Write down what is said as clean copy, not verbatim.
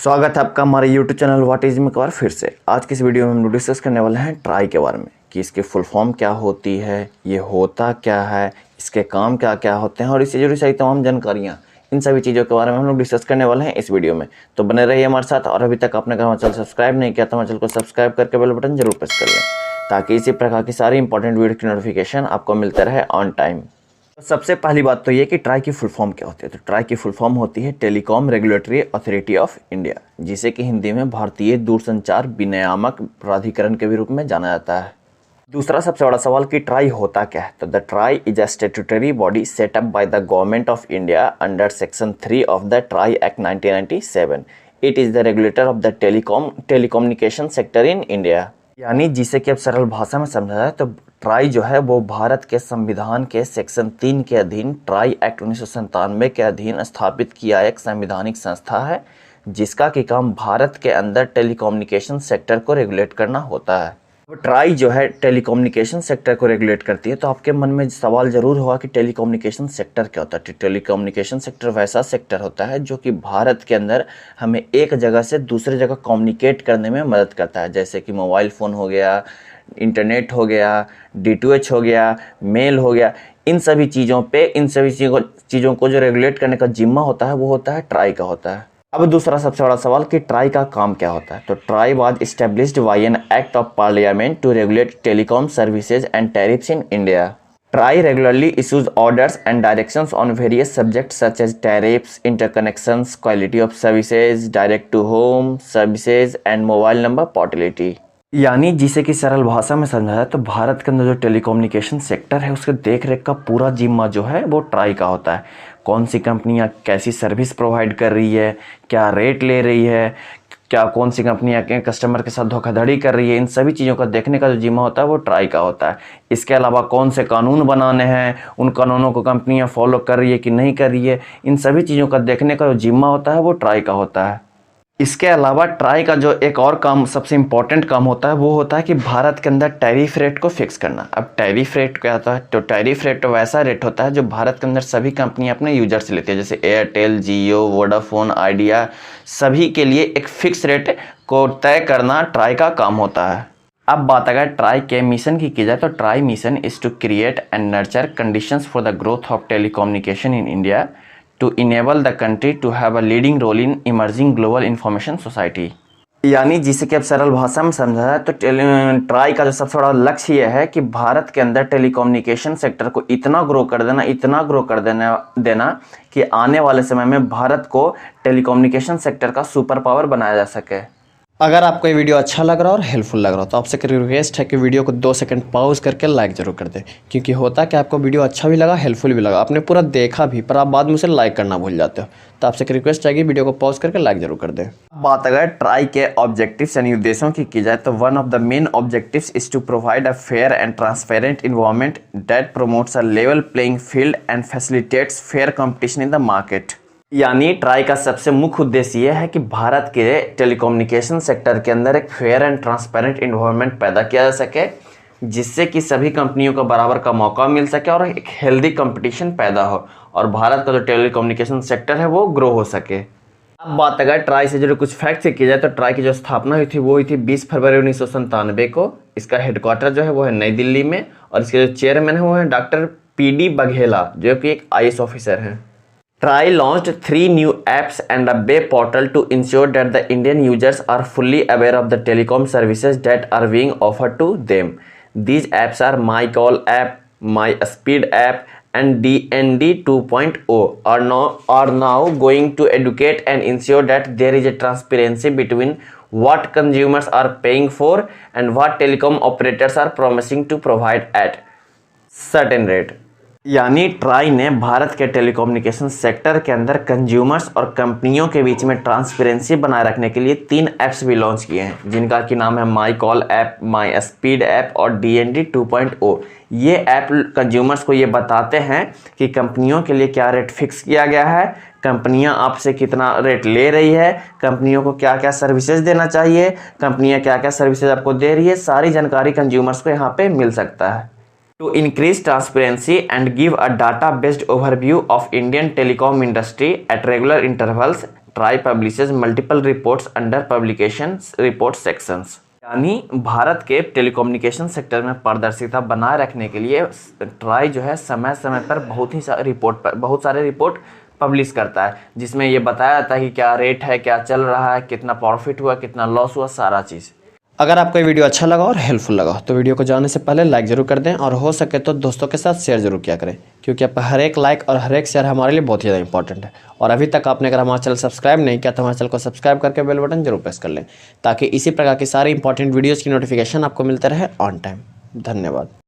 स्वागत है आपका हमारे यूट्यूब चैनल व्हाटिज में एक बार फिर से। आज की इस वीडियो में हम डिस्कस करने वाले हैं ट्राई के बारे में कि इसकी फुल फॉर्म क्या होती है, ये होता क्या है, इसके काम क्या क्या होते हैं और इससे जुड़ी सारी तमाम जानकारियाँ, इन सभी चीज़ों के बारे में हम लोग डिस्कस करने वाले हैं इस वीडियो में। तो बने रहिए हमारे साथ। और अभी तक आपने हमारा चैनल सब्सक्राइब नहीं किया तो हमारे चैनल को सब्सक्राइब करके बेल बटन जरूर प्रेस कर लें ताकि इसी प्रकार की सारी इंपॉर्टेंट वीडियो की नोटिफिकेशन आपको मिलते रहे ऑन टाइम। सबसे पहली बात तो ये कि ट्राई की फुल फॉर्म क्या होती है। तो ट्राई की फुल फॉर्म होती है telecom regulatory authority of India, जिसे कि हिंदी में भारतीय दूरसंचार विनियामक प्राधिकरण के भी रूप में जाना जाता है। दूसरा सबसे बड़ा सवाल कि ट्राई होता क्या है। तो the try is a statutory body set up by the government of India under section 3 of the try act 1997। It is the regulator of the telecommunication sector in India. यानी जिसे कि अब सरल भाषा में समझा जाए तो ट्राई जो है वो भारत के संविधान के सेक्शन 3 के अधीन ट्राई एक्ट 1997 के अधीन स्थापित किया एक संवैधानिक संस्था है, जिसका कि काम भारत के अंदर टेलीकम्युनिकेशन सेक्टर को रेगुलेट करना होता है। वो ट्राई जो है टेलीकम्युनिकेशन सेक्टर को रेगुलेट करती है। तो आपके मन में सवाल जरूर होगा कि टेलीकम्युनिकेशन सेक्टर क्या होता है। टेलीकम्युनिकेशन सेक्टर वैसा सेक्टर होता है जो कि भारत के अंदर हमें एक जगह से दूसरे जगह कम्युनिकेट करने में मदद करता है, जैसे कि मोबाइल फ़ोन हो गया, इंटरनेट हो गया, D2H हो गया, मेल हो गया। इन सभी चीज़ों को जो रेगुलेट करने का जिम्मा होता है वो होता है ट्राई का होता है। अब दूसरा सबसे बड़ा सवाल कि ट्राई का काम क्या होता है। तो TRAI was established by an act of parliament to regulate telecom services and tariffs in India. TRAI regularly issues orders and directions on various subjects such as tariffs, interconnections, quality of services, direct-to-home services and mobile number portability। यानी जिसे कि सरल भाषा में समझा जाए तो भारत के अंदर जो टेलीकम्युनिकेशन सेक्टर है उसके देख रेख का पूरा जिम्मा जो है वो ट्राई का होता है। कौन सी कंपनियां कैसी सर्विस प्रोवाइड कर रही है, क्या रेट ले रही है, क्या कौन सी कंपनियां के कस्टमर के साथ धोखाधड़ी कर रही है, इन सभी चीज़ों का देखने का जो जिम्मा होता है वो ट्राई का होता है। इसके अलावा कौन से कानून बनाने हैं, उन कानूनों को कंपनियां फॉलो कर रही है कि नहीं कर रही है, इन सभी चीज़ों का देखने का जो जिम्मा होता है वो ट्राई का होता है। इसके अलावा ट्राई का जो एक और काम, सबसे इम्पॉर्टेंट काम होता है वो होता है कि भारत के अंदर टैरिफ रेट को फिक्स करना। अब टैरिफ रेट क्या होता है। तो टैरिफ रेट तो वैसा रेट होता है जो भारत के अंदर सभी कंपनियां अपने यूजर से लेती है, जैसे एयरटेल, जियो, वोडाफोन, आइडिया, सभी के लिए एक फिक्स रेट को तय करना ट्राई का काम होता है। अब बात अगर ट्राई के मिशन की जाए तो TRAI mission is to create and nurture conditions for the growth of telecommunication in India to enable the country to have a leading role in emerging global information society। यानी जिसे कि अब सरल भाषा में समझा जाए तो ट्राई का जो सबसे बड़ा लक्ष्य यह है कि भारत के अंदर टेलीकम्युनिकेशन सेक्टर को इतना ग्रो कर देना कि आने वाले समय में भारत को टेलीकम्युनिकेशन सेक्टर का सुपर पावर बनाया जा सके। अगर आपको ये वीडियो अच्छा लग रहा है और हेल्पफुल लग रहा हो तो आपसे रिक्वेस्ट है कि वीडियो को 2 सेकंड पॉज करके लाइक जरूर कर दें, क्योंकि होता कि आपको वीडियो अच्छा भी लगा, हेल्पफुल भी लगा, आपने पूरा देखा भी पर आप बाद में उसे लाइक करना भूल जाते हो, तो आपसे रिक्वेस्ट है कि वीडियो को पॉज करके लाइक जरूर कर दें। बात अगर ट्राई के ऑब्जेक्टिव्स यानी उद्देश्यों की जाए तो one of the main objectives is to provide a fair and transparent environment that promotes a level playing field and facilitates fair competition in the market. यानी ट्राई का सबसे मुख्य उद्देश्य यह है कि भारत के टेलीकम्युनिकेशन सेक्टर के अंदर एक फेयर एंड ट्रांसपेरेंट इन्वायरमेंट पैदा किया जा सके, जिससे कि सभी कंपनियों को बराबर का मौका मिल सके और एक हेल्दी कंपटीशन पैदा हो और भारत का जो टेलीकम्युनिकेशन सेक्टर है वो ग्रो हो सके। अब बात अगर ट्राई से जुड़े कुछ फैक्ट की जाए तो ट्राई की जो स्थापना हुई थी वो हुई थी 20 फरवरी 1997 को। इसका हेडक्वार्टर जो है वो है नई दिल्ली में और इसके जो चेयरमैन है वो है डॉक्टर PD बघेला, जो कि एक IAS ऑफिसर हैं। TRAI launched 3 new apps and a web portal to ensure that the Indian users are fully aware of the telecom services that are being offered to them. These apps are My Call app, My Speed app, and DND 2.0 are now going to educate and ensure that there is a transparency between what consumers are paying for and what telecom operators are promising to provide at certain rate। यानी try ने भारत के telecommunication sector के अंदर consumers और कंपनियों के बीच में transparency बनाए रखने के लिए 3 ऐप्स भी लॉन्च किए हैं, जिनका कि नाम है my call app, my speed app और DND 2.0। ये ऐप कंज्यूमर्स को ये बताते हैं कि कंपनियों के लिए क्या रेट फिक्स किया गया है, कंपनियां आपसे कितना रेट ले रही है, कंपनियों को क्या क्या सर्विसेज देना चाहिए, कंपनियां क्या क्या सर्विसेज आपको दे रही है, सारी जानकारी कंज्यूमर्स को यहाँ पे मिल सकता है। To increase transparency and give a data-based overview of Indian telecom industry at regular intervals, try publishes multiple reports under publication report sections. यानी भारत के टेलीकम्युनिकेशन सेक्टर में पारदर्शिता बनाए रखने के लिए ट्राई जो है समय समय पर बहुत सारे रिपोर्ट पब्लिश करता है, जिसमें ये बताया जाता है कि क्या रेट है, क्या चल रहा है, कितना प्रॉफिट हुआ, कितना लॉस हुआ, सारा चीज़। अगर आपको ये वीडियो अच्छा लगा और हेल्पफुल लगा तो वीडियो को जाने से पहले लाइक जरूर कर दें और हो सके तो दोस्तों के साथ शेयर जरूर किया करें, क्योंकि आपका हर एक लाइक और हर एक शेयर हमारे लिए बहुत ही ज़्यादा इंपॉर्टेंट है। और अभी तक आपने अगर हमारा चैनल सब्सक्राइब नहीं किया तो हमारे चैनल को सब्सक्राइब करके बेल बटन जरूर प्रेस कर लें, ताकि इसी प्रकार की सारी इंपॉर्टेंट वीडियोज़ की नोटिफिकेशन आपको मिलते रहे ऑन टाइम। धन्यवाद।